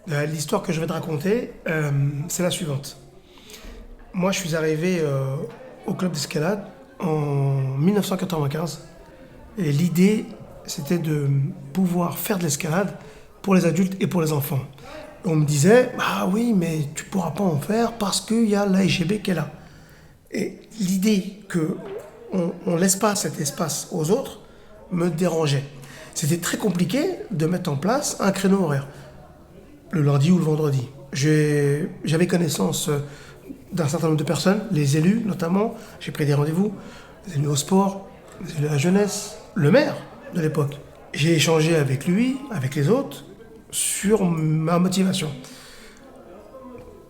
L'histoire que je vais te raconter, c'est la suivante. Moi, je suis arrivé au club d'escalade en 1995 et l'idée, c'était de pouvoir faire de l'escalade pour les adultes et pour les enfants. On me disait, ah oui, mais tu pourras pas en faire parce qu'il y a l'ASGB qui est là. Et l'idée que on laisse pas cet espace aux autres me dérangeait. C'était très compliqué de mettre en place un créneau horaire, le lundi ou le vendredi. J'avais connaissance d'un certain nombre de personnes, les élus notamment. J'ai pris des rendez-vous, les élus au sport, les élus à la jeunesse, le maire de l'époque. J'ai échangé avec lui, avec les autres, sur ma motivation.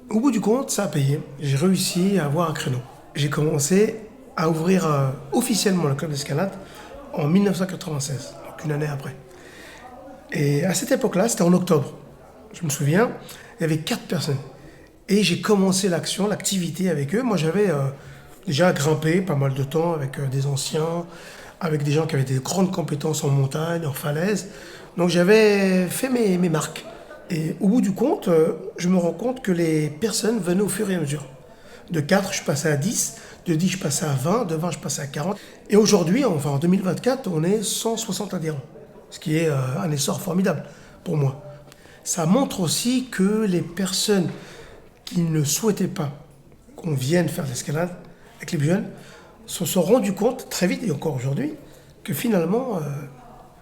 Au bout du compte, ça a payé. J'ai réussi à avoir un créneau. J'ai commencé à ouvrir officiellement le club d'escalade en 1996, donc une année après. Et à cette époque-là, c'était en octobre. Je me souviens, il y avait 4 personnes. Et j'ai commencé l'action, l'activité avec eux. Moi, j'avais déjà grimpé pas mal de temps avec des anciens, avec des gens qui avaient des grandes compétences en montagne, en falaise. Donc j'avais fait mes marques. Et au bout du compte, je me rends compte que les personnes venaient au fur et à mesure. De 4, je passais à 10. De 10, je passais à 20. De 20, je passais à 40. Et aujourd'hui, enfin en 2024, on est 160 adhérents. Ce qui est un essor formidable pour moi. Ça montre aussi que les personnes qui ne souhaitaient pas qu'on vienne faire de l'escalade avec les plus jeunes se sont rendus compte très vite, et encore aujourd'hui, que finalement,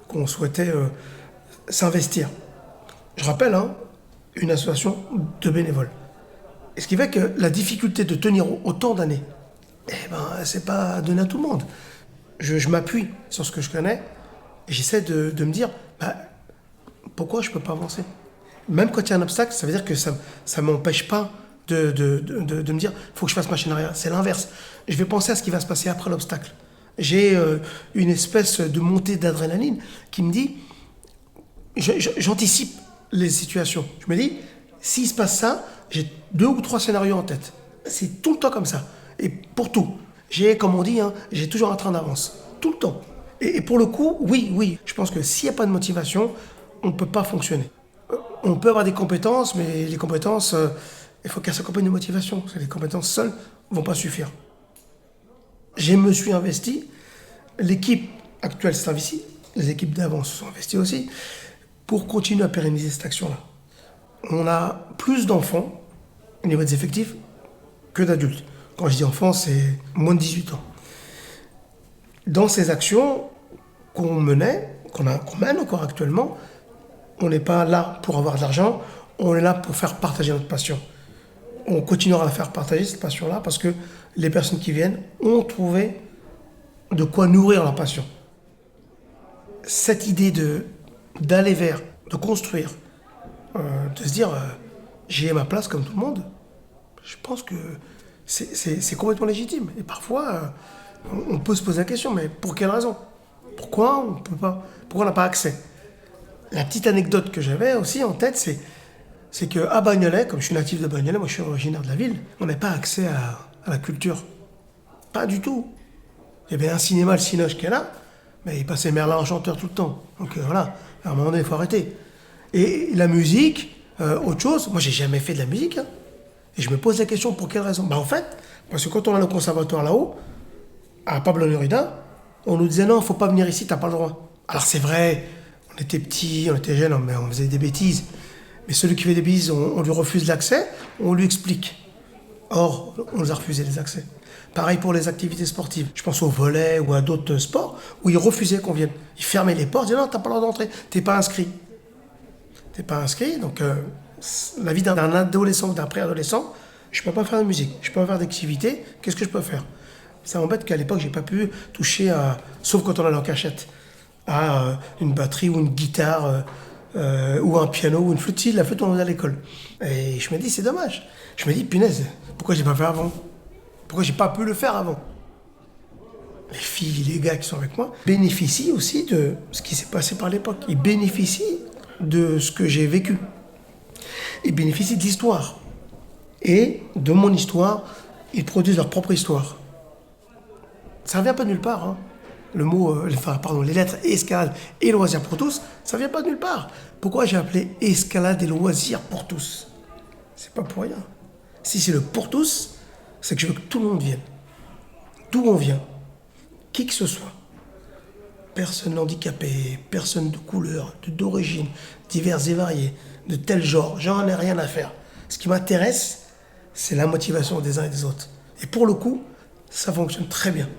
qu'on souhaitait s'investir. Je rappelle, hein, une association de bénévoles. Et ce qui fait que la difficulté de tenir autant d'années, eh ben, c'est pas donné à tout le monde. Je m'appuie sur ce que je connais et j'essaie de me dire, bah, pourquoi je peux pas avancer? Même quand il y a un obstacle, ça veut dire que ça ne m'empêche pas de me dire, il faut que je fasse machine arrière. C'est l'inverse. Je vais penser à ce qui va se passer après l'obstacle. J'ai une espèce de montée d'adrénaline qui me dit, j'anticipe les situations. Je me dis, s'il se passe ça, j'ai 2 ou 3 scénarios en tête. C'est tout le temps comme ça. Et pour tout. J'ai, comme on dit, hein, j'ai toujours un train d'avance. Tout le temps. Et pour le coup, oui. Je pense que s'il n'y a pas de motivation, on ne peut pas fonctionner. On peut avoir des compétences, mais les compétences, il faut qu'elles s'accompagnent de motivation. Parce que les compétences seules ne vont pas suffire. Je me suis investi. L'équipe actuelle s'est investie. Les équipes d'avant se sont investies aussi pour continuer à pérenniser cette action-là. On a plus d'enfants au niveau des effectifs que d'adultes. Quand je dis enfants, c'est moins de 18 ans. Dans ces actions qu'on menait, qu'on mène encore actuellement, on n'est pas là pour avoir de l'argent, on est là pour faire partager notre passion. On continuera à faire partager cette passion-là parce que les personnes qui viennent ont trouvé de quoi nourrir leur passion. Cette idée d'aller vers, de construire, de se dire j'ai ma place comme tout le monde, je pense que c'est complètement légitime. Et parfois, on peut se poser la question, mais pour quelle raison? Pourquoi on peut pas? Pourquoi on n'a pas accès? La petite anecdote que j'avais aussi en tête, c'est qu'à Bagnolet, comme je suis natif de Bagnolet, moi je suis originaire de la ville, on n'a pas accès à la culture. Pas du tout. Il y avait un cinéma, le Cinoche, qui est là, mais il passait Merlin Enchanteur tout le temps. Donc voilà, à un moment donné, il faut arrêter. Et la musique, autre chose, moi j'ai jamais fait de la musique. Hein. Et je me pose la question, pour quelle raison? Bah en fait, parce que quand on allait au conservatoire là-haut, à Pablo Neruda, on nous disait non, faut pas venir ici, t'as pas le droit. Alors c'est vrai, on était petits, on était jeunes, mais on faisait des bêtises. Mais celui qui fait des bêtises, on lui refuse l'accès, on lui explique. Or, on nous a refusé les accès. Pareil pour les activités sportives. Je pense au volley ou à d'autres sports où ils refusaient qu'on vienne. Ils fermaient les portes, ils disaient non, t'as pas le droit d'entrer, t'es pas inscrit. T'es pas inscrit, donc la vie d'un adolescent ou d'un préadolescent, je peux pas faire de musique, je peux pas faire d'activité, qu'est-ce que je peux faire? Ça m'embête qu'à l'époque, j'ai pas pu toucher à, sauf quand on allait en cachette, à une batterie ou une guitare ou un piano ou une flûte. Si, la flûte, on en faisait à l'école. Et je me dis, c'est dommage. Je me dis, punaise, pourquoi j'ai pas fait avant? Pourquoi j'ai pas pu le faire avant? Les filles, les gars qui sont avec moi bénéficient aussi de ce qui s'est passé par l'époque. Ils bénéficient de ce que j'ai vécu. Ils bénéficient de l'histoire. Et de mon histoire, ils produisent leur propre histoire. Ça ne vient pas de nulle part. Hein. le mot, les lettres escalade et loisirs pour tous, ça vient pas de nulle part. Pourquoi j'ai appelé escalade et loisirs pour tous? C'est pas pour rien. Si c'est le pour tous, c'est que je veux que tout le monde vienne. D'où on vient, qui que ce soit. Personne handicapée, personne de couleur, d'origine, diverses et variées, de tel genre, j'en ai rien à faire. Ce qui m'intéresse, c'est la motivation des uns et des autres. Et pour le coup, ça fonctionne très bien.